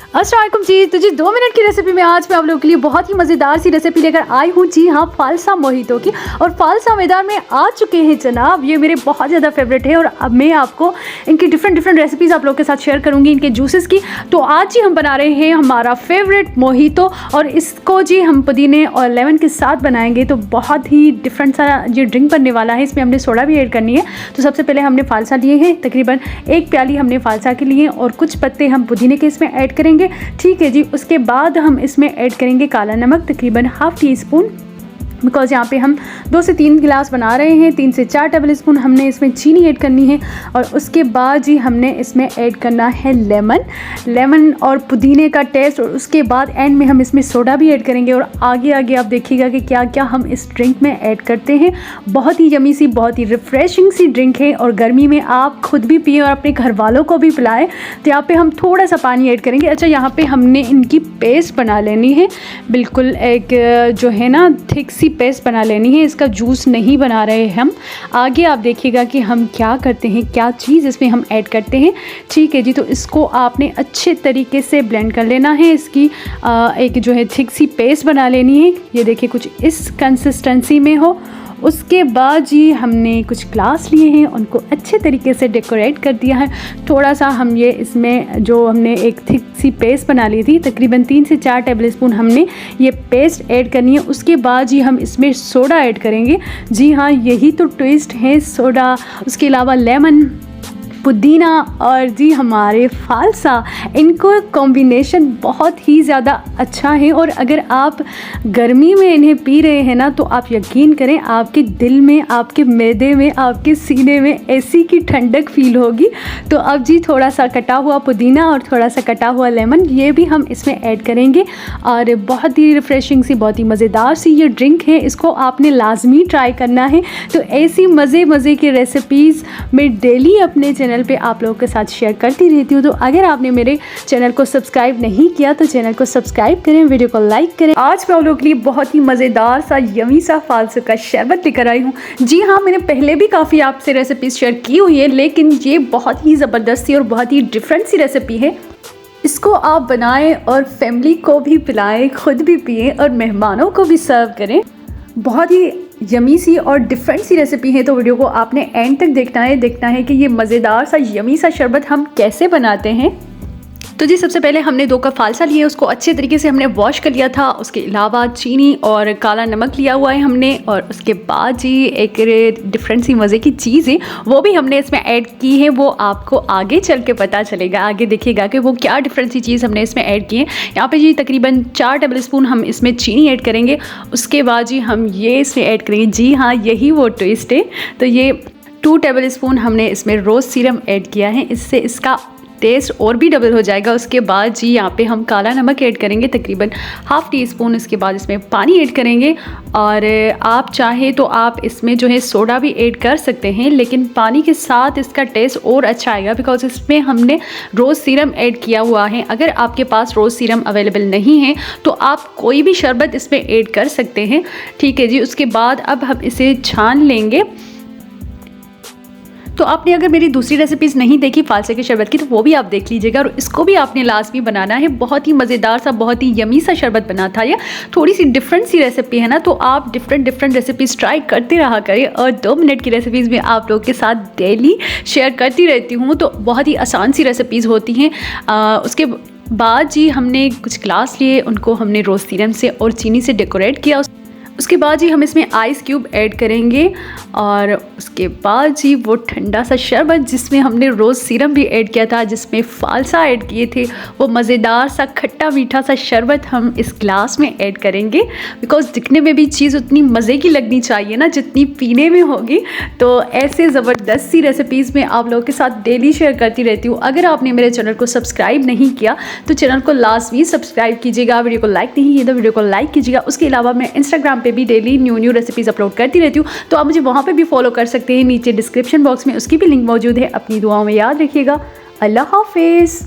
अस्सलाम वालेकुम जी। तो जी 2 मिनट की रेसिपी में आज मैं आप लोगों के लिए बहुत ही मज़ेदार सी रेसिपी लेकर आई हूँ। जी हाँ, फालसा मोहितो की। और फालसा मैदान में आ चुके हैं जनाब। ये मेरे बहुत ज़्यादा फेवरेट है और अब मैं आपको इनकी डिफरेंट रेसिपीज़ आप लोगों के साथ शेयर करूँगी इनके जूसेस की। तो आज जी हम बना रहे हैं हमारा फेवरेट मोहितो और इसको जी हम पुदीने और लेमन के साथ बनाएंगे। तो बहुत ही डिफरेंट सा ये ड्रिंक बनने वाला है। इसमें हमने सोडा भी ऐड करनी है। तो सबसे पहले हमने फालसा लिए हैं, तकरीबन 1 प्याली हमने फालसा के लिए और कुछ पत्ते हम पुदीने के इसमें ऐड करेंगे। ठीक है जी। उसके बाद हम इसमें ऐड करेंगे काला नमक, तकरीबन ½ टी स्पून, बिकॉज़ यहाँ पे हम 2 से 3 गिलास बना रहे हैं। 3 से 4 टेबल स्पून हमने इसमें चीनी ऐड करनी है। और उसके बाद जी हमने इसमें ऐड करना है लेमन और पुदीने का टेस्ट। और उसके बाद एंड में हम इसमें सोडा भी ऐड करेंगे। और आगे आप देखिएगा कि क्या क्या हम इस ड्रिंक में ऐड करते हैं। बहुत ही यमी सी, बहुत ही रिफ़्रेशिंग सी ड्रिंक है और गर्मी में आप खुद भी पिए और अपने घर वालों को भी पिलाएं। तो यहाँ पे हम थोड़ा सा पानी ऐड करेंगे। अच्छा, यहाँ पे हमने इनकी पेस्ट बना लेनी है, बिल्कुल एक जो है ना थिक सी पेस्ट बना लेनी है। इसका जूस नहीं बना रहे हम। आगे आप देखिएगा कि हम क्या करते हैं, क्या चीज़ इसमें हम ऐड करते हैं। ठीक है जी। तो इसको आपने अच्छे तरीके से ब्लेंड कर लेना है। इसकी एक जो है थिक सी पेस्ट बना लेनी है। ये देखिए कुछ इस कंसिस्टेंसी में हो। उसके बाद जी हमने कुछ ग्लास लिए हैं, उनको अच्छे तरीके से डेकोरेट कर दिया है। थोड़ा सा हम ये इसमें जो हमने एक थिक सी पेस्ट बना ली थी, तकरीबन 3 से 4 टेबल स्पून हमने ये पेस्ट ऐड करनी है। उसके बाद जी हम इसमें सोडा ऐड करेंगे। जी हाँ, यही तो ट्विस्ट है, सोडा, उसके अलावा लेमन, पुदीना और जी हमारे फालसा, इनको कॉम्बिनेशन बहुत ही ज़्यादा अच्छा है। और अगर आप गर्मी में इन्हें पी रहे हैं ना, तो आप यकीन करें आपके दिल में, आपके मैदे में, आपके सीने में ऐसी की ठंडक फील होगी। तो अब जी थोड़ा सा कटा हुआ पुदीना और थोड़ा सा कटा हुआ लेमन, ये भी हम इसमें ऐड करेंगे। और बहुत ही रिफ़्रेशिंग सी, बहुत ही मज़ेदार सी ये ड्रिंक है। इसको आपने लाजमी ट्राई करना है। तो ऐसी मज़े की रेसिपीज़ मैं डेली अपने चैनल पे आप लोगों के साथ शेयर करती रहती हूँ। तो अगर आपने मेरे चैनल को सब्सक्राइब नहीं किया तो चैनल को सब्सक्राइब करें, वीडियो को लाइक करें। आज मैं आप लोगों के लिए बहुत ही मज़ेदार सा, यमी सा फालसा का शरबत लेकर आई हूँ। जी हाँ, मैंने पहले भी काफ़ी आपसे रेसिपीज शेयर की हुई है, लेकिन ये बहुत ही ज़बरदस्त सी और बहुत ही डिफरेंट सी रेसिपी है। इसको आप बनाएं और फैमिली को भी पिलाएं, खुद भी पिएं और मेहमानों को भी सर्व करें। बहुत ही यमी सी और डिफरेंट सी रेसिपी है। तो वीडियो को आपने एंड तक देखना है कि ये मज़ेदार सा, यमी सा शरबत हम कैसे बनाते हैं। तो जी सबसे पहले हमने 2 कप फालसा लिए, उसको अच्छे तरीके से हमने वॉश कर लिया था। उसके अलावा चीनी और काला नमक लिया हुआ है हमने। और उसके बाद जी एक डिफरेंट सी मज़े की चीज़ है, वो भी हमने इसमें ऐड की है। वो आपको आगे चल के पता चलेगा, आगे देखिएगा कि वो क्या डिफरेंट सी चीज़ हमने इसमें ऐड की है। यहाँ पे जी तकरीबन 4 टेबल स्पून हम इसमें चीनी ऐड करेंगे। उसके बाद जी हम ये इसमें ऐड करेंगे। जी हाँ, यही वो ट्विस्ट है। तो ये 2 टेबल स्पून हमने इसमें रोज़ सीरम ऐड किया है, इससे इसका टेस्ट और भी डबल हो जाएगा। उसके बाद जी यहाँ पे हम काला नमक ऐड करेंगे, तकरीबन ½ टी स्पून। इसके बाद इसमें पानी ऐड करेंगे। और आप चाहे तो आप इसमें जो है सोडा भी ऐड कर सकते हैं, लेकिन पानी के साथ इसका टेस्ट और अच्छा आएगा, बिकॉज इसमें हमने रोज़ सीरम ऐड किया हुआ है। अगर आपके पास रोज़ सीरम अवेलेबल नहीं है तो आप कोई भी शरबत इसमें ऐड कर सकते हैं। ठीक है जी। उसके बाद अब हम इसे छान लेंगे। तो आपने अगर मेरी दूसरी रेसिपीज़ नहीं देखी फालसे के शरबत की, तो वो भी आप देख लीजिएगा। और इसको भी आपने लाजमी बनाना है। बहुत ही मज़ेदार सा, बहुत ही यमी सा शरबत बना था। ये थोड़ी सी डिफरेंट सी रेसिपी है ना, तो आप डिफरेंट रेसिपीज़ ट्राई करते रहा करें। और 2 मिनट की रेसिपीज़ में आप लोगों के साथ डेली शेयर करती रहती हूँ। तो बहुत ही आसान सी रेसिपीज़ होती हैं। उसके बाद जी हमने कुछ ग्लास लिए, उनको हमने रोज़ सीरम से और चीनी से डेकोरेट किया। उसके बाद जी हम इसमें आइस क्यूब ऐड करेंगे। और उसके बाद जी वो ठंडा सा शरबत जिसमें हमने रोज़ सीरम भी ऐड किया था, जिसमें फालसा ऐड किए थे, वो मज़ेदार सा खट्टा मीठा सा शरबत हम इस ग्लास में ऐड करेंगे। बिकॉज़ दिखने में भी चीज़ उतनी मज़े की लगनी चाहिए ना, जितनी पीने में होगी। तो ऐसे ज़बरदस्त सी रेसिपीज़ में आप लोगों के साथ डेली शेयर करती रहती हूँ। अगर आपने मेरे चैनल को सब्सक्राइब नहीं किया तो चैनल को लाजमी सब्सक्राइब कीजिएगा। वीडियो को लाइक नहीं किया तो वीडियो को लाइक कीजिएगा। उसके अलावा मैं इंस्टाग्राम पे भी डेली न्यू रेसिपीज़ अपलोड करती रहती हूँ, तो आप मुझे वहाँ पे भी फॉलो कर सकते हैं। नीचे डिस्क्रिप्शन बॉक्स में उसकी भी लिंक मौजूद है। अपनी दुआओं में याद रखिएगा। अल्लाह हाफिज़।